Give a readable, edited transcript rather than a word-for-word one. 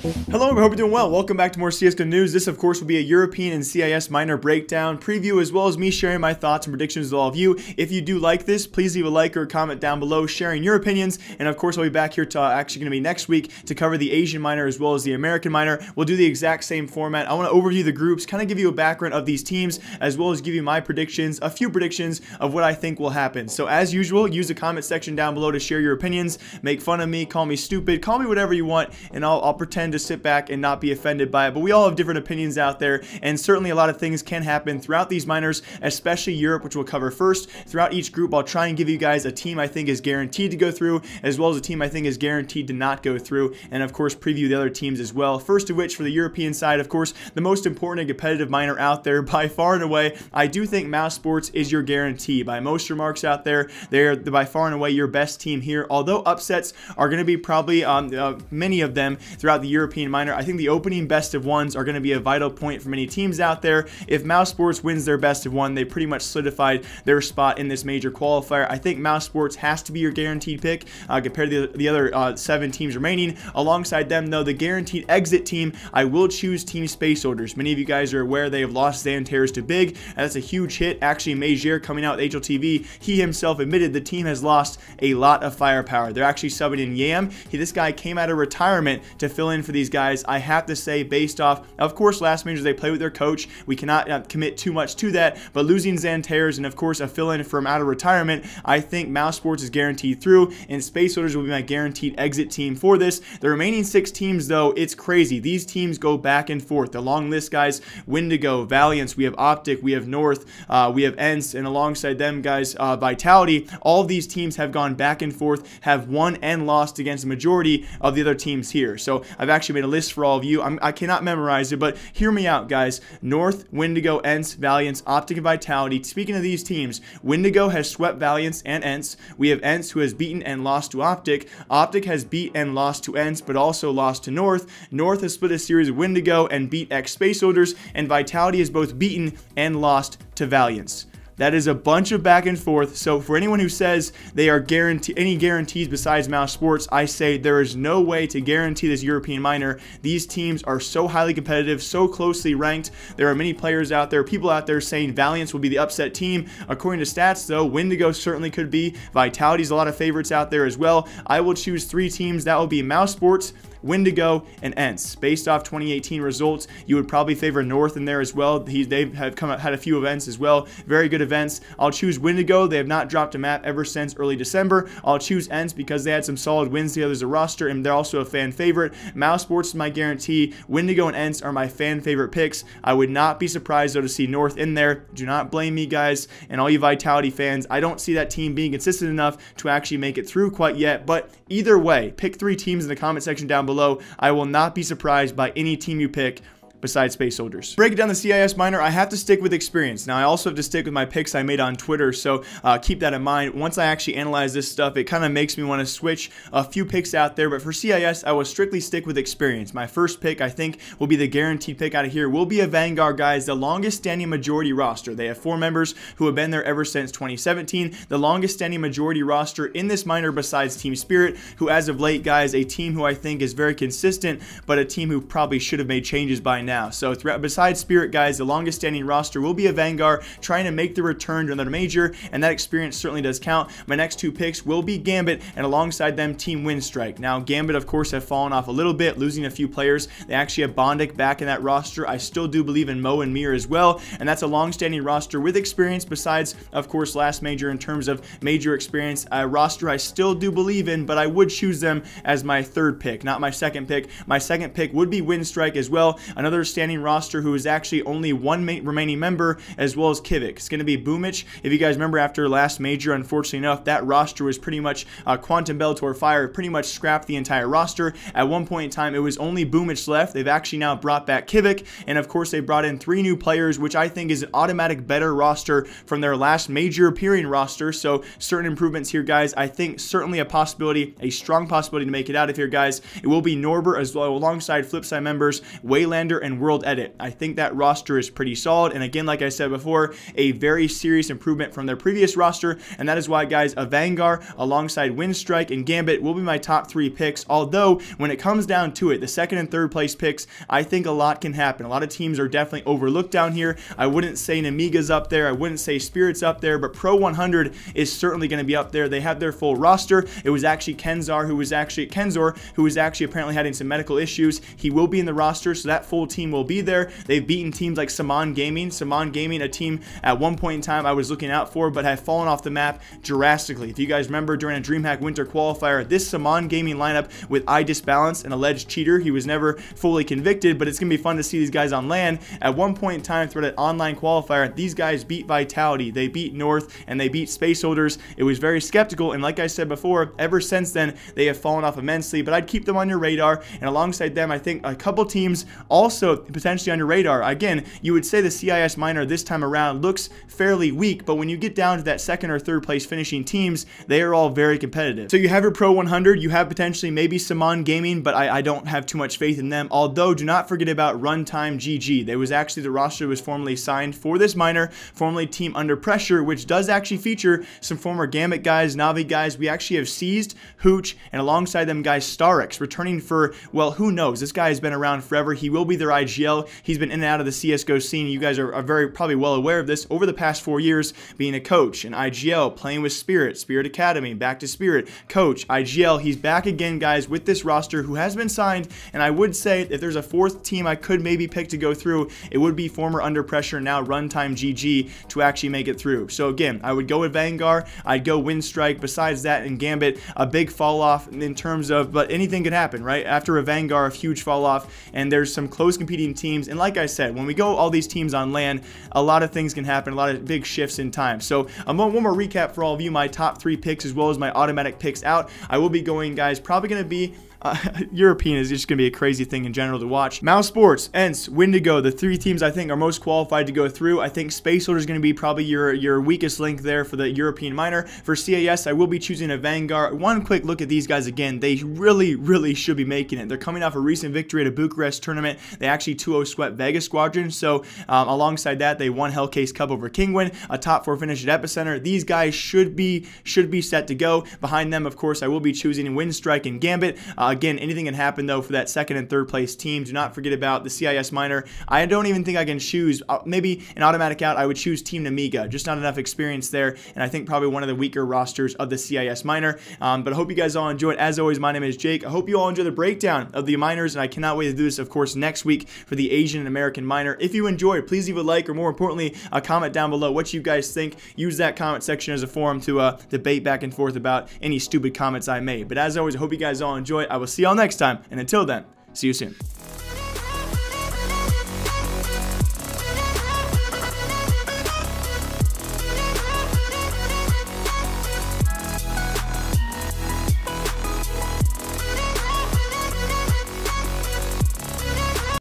Hello, I hope you're doing well. Welcome back to more CSGO news. This, of course, will be a European and CIS minor breakdown preview, as well as me sharing my thoughts and predictions with all of you. If you do like this, please leave a like or a comment down below sharing your opinions. And, of course, I'll be back here to actually going to be next week to cover the Asian minor as well as the American minor. We'll do the exact same format. I want to overview the groups, kind of give you a background of these teams, as well as give you my predictions, a few predictions of what I think will happen. So, as usual, use the comment section down below to share your opinions, make fun of me, call me stupid, call me whatever you want, and I'll pretend to sit back and not be offended by it. But we all have different opinions out there, and certainly a lot of things can happen throughout these minors, especially Europe, which we'll cover first. Throughout each group, I'll try and give you guys a team I think is guaranteed to go through, as well as a team I think is guaranteed to not go through, and of course preview the other teams as well. First of which, for the European side, of course, the most important and competitive minor out there by far and away, I do think Mousesports is your guarantee. By most remarks out there, they're by far and away your best team here, although upsets are going to be probably many of them throughout the European minor. I think the opening best of ones are going to be a vital point for many teams out there. If Mousesports wins their best of one, they pretty much solidified their spot in this major qualifier. I think Mousesports has to be your guaranteed pick compared to the other 7 teams remaining. Alongside them, though, the guaranteed exit team, I will choose Team Space Soldiers. Many of you guys are aware they have lost Xantares to Big, and that's a huge hit. Actually, Major coming out with HLTV, he himself admitted the team has lost a lot of firepower. They're actually subbing in Yam. This guy came out of retirement to fill in for these guys. I have to say, based off, of course, last majors they play with their coach. We cannot commit too much to that, but losing Xantares and, of course, a fill-in from out of retirement, I think Mousesports is guaranteed through, and Space Soldiers will be my guaranteed exit team for this. The remaining 6 teams, though, it's crazy. These teams go back and forth. The long list, guys: Wendigo, Valiance, we have Optic, we have North, we have ENCE, and alongside them, guys, Vitality. All of these teams have gone back and forth, have won and lost against the majority of the other teams here. So I've actually made a list for all of you. I cannot memorize it, but hear me out, guys. North, Wendigo, ENCE, Valiance, Optic, and Vitality. Speaking of these teams, Wendigo has swept Valiance and ENCE. We have ENCE, who has beaten and lost to Optic. Optic has beat and lost to ENCE, but also lost to North. North has split a series with Wendigo and beat Space Soldiers, and Vitality has both beaten and lost to Valiance. That is a bunch of back and forth. So for anyone who says they are any guarantees besides Mousesports, I say there is no way to guarantee this European minor. These teams are so highly competitive, so closely ranked. There are many players out there, people out there saying Valiance will be the upset team. According to stats, though, Wendigo certainly could be. Vitality's a lot of favorites out there as well. I will choose 3 teams. That will be Mousesports, Wendigo, and ENCE. Based off 2018 results, you would probably favor North in there as well. They've had a few events as well. Very good events. I'll choose Wendigo. They have not dropped a map ever since early December. I'll choose ENCE because they had some solid wins together as a roster, and they're also a fan favorite. Mousesports is my guarantee. Wendigo and ENCE are my fan favorite picks. I would not be surprised, though, to see North in there. Do not blame me, guys, and all you Vitality fans. I don't see that team being consistent enough to actually make it through quite yet, but either way, pick 3 teams in the comment section down below. I will not be surprised by any team you pick besides Space Soldiers. Breaking down the CIS minor, I have to stick with experience. Now, I also have to stick with my picks I made on Twitter, so keep that in mind. Once I actually analyze this stuff, it kind of makes me want to switch a few picks out there, but for CIS, I will strictly stick with experience. My first pick, I think, will be the guaranteed pick out of here, will be a Vanguard, guys, the longest standing majority roster. They have 4 members who have been there ever since 2017, the longest standing majority roster in this minor besides Team Spirit, who as of late, guys, a team who I think is very consistent, but a team who probably should have made changes by now. So besides Spirit, guys, the longest standing roster will be a Vanguard trying to make the return to another major, and that experience certainly does count. My next 2 picks will be Gambit, and alongside them, Team Windstrike. Now, Gambit, of course, have fallen off a little bit, losing a few players. They actually have Bondic back in that roster. I still do believe in Mo and Mir as well, and that's a long-standing roster with experience besides, of course, last major in terms of major experience. A roster I still do believe in, but I would choose them as my 3rd pick, not my 2nd pick. My 2nd pick would be Windstrike as well, another standing roster who is actually only 1 remaining member, as well as Kivik. It's going to be Boomich. If you guys remember, after last major, unfortunately enough, that roster was pretty much Quantum Bellator Fire pretty much scrapped the entire roster. At one point in time, it was only Boomich left. They've actually now brought back Kivik, and of course, they brought in 3 new players, which I think is an automatic better roster from their last major appearing roster. So certain improvements here, guys. I think certainly a possibility, a strong possibility to make it out of here, guys. It will be Norbert as well, alongside Flipside members Waylander and World Edit. I think that roster is pretty solid, and again, like I said before, a very serious improvement from their previous roster, and that is why, guys, a Vanguard alongside Windstrike and Gambit will be my top 3 picks. Although when it comes down to it, the second and third place picks, I think a lot can happen. A lot of teams are definitely overlooked down here. I wouldn't say Namiga's up there, I wouldn't say Spirit's up there, but Pro 100 is certainly going to be up there. They have their full roster. It was actually Kenzor who was actually apparently having some medical issues. He will be in the roster, so that full team will be there. They've beaten teams like Saman Gaming, a team at one point in time I was looking out for, but have fallen off the map drastically. If you guys remember, during a DreamHack Winter Qualifier, this Saman Gaming lineup with iDisbalance, an alleged cheater, he was never fully convicted, but it's going to be fun to see these guys on LAN. At one point in time throughout an online qualifier, these guys beat Vitality, they beat North, and they beat Spaceholders. It was very skeptical, and like I said before, ever since then, they have fallen off immensely, but I'd keep them on your radar, and alongside them, I think a couple teams also potentially on your radar. Again, you would say the CIS minor this time around looks fairly weak, but when you get down to that second or third place finishing teams, they are all very competitive. So you have your Pro 100, you have potentially maybe Saman Gaming, but I don't have too much faith in them. Although, do not forget about Runtime GG. There was actually the roster was formerly signed for this minor, formerly Team Under Pressure, which does actually feature some former Gambit guys, Navi guys. We actually have Seized, Hooch, and alongside them guys Starix, returning for, well, who knows? This guy has been around forever. He will be their IGL. He's been in and out of the CSGO scene. You guys are very probably well aware of this over the past 4 years, being a coach, an IGL, playing with Spirit Academy, back to Spirit, coach, IGL. He's back again, guys, with this roster who has been signed, and I would say if there's a fourth team I could maybe pick to go through, it would be former Under Pressure, now Runtime GG, to actually make it through. So again, I would go with Vanguard, I'd go Windstrike. Besides that, in Gambit, a big fall off in terms of, but anything could happen, right? After a Vanguard, a huge fall off, and there's some close competing teams, and like I said, when we go all these teams on LAN, a lot of things can happen, a lot of big shifts in time. So one more recap for all of you, my top 3 picks as well as my automatic picks out. I will be going, guys, probably going to be European is just going to be a crazy thing in general to watch. Mousesports, ENCE, Wendigo, the 3 teams I think are most qualified to go through. I think Spaceholder is going to be probably your weakest link there for the European minor. For CIS, I will be choosing a Vanguard. One quick look at these guys again. They really should be making it. They're coming off a recent victory at a Bucharest tournament. They actually 2-0 swept Vegas Squadron. So alongside that, they won Hellcase Cup over Kingwin, a top 4 finish at Epicenter. These guys should be set to go. Behind them, of course, I will be choosing Windstrike and Gambit. Again, anything can happen, though, for that second and third place team. Do not forget about the CIS minor. I don't even think I can choose, maybe an automatic out, I would choose Team Namiga. Just not enough experience there, and I think probably one of the weaker rosters of the CIS minor. But I hope you guys all enjoyed. As always, my name is Jake. I hope you all enjoy the breakdown of the minors, and I cannot wait to do this, of course, next week for the Asian and American minor. If you enjoyed, please leave a like, or more importantly, a comment down below what you guys think. Use that comment section as a forum to debate back and forth about any stupid comments I made. But as always, I hope you guys all enjoyed. I will see y'all next time, and until then, see you soon.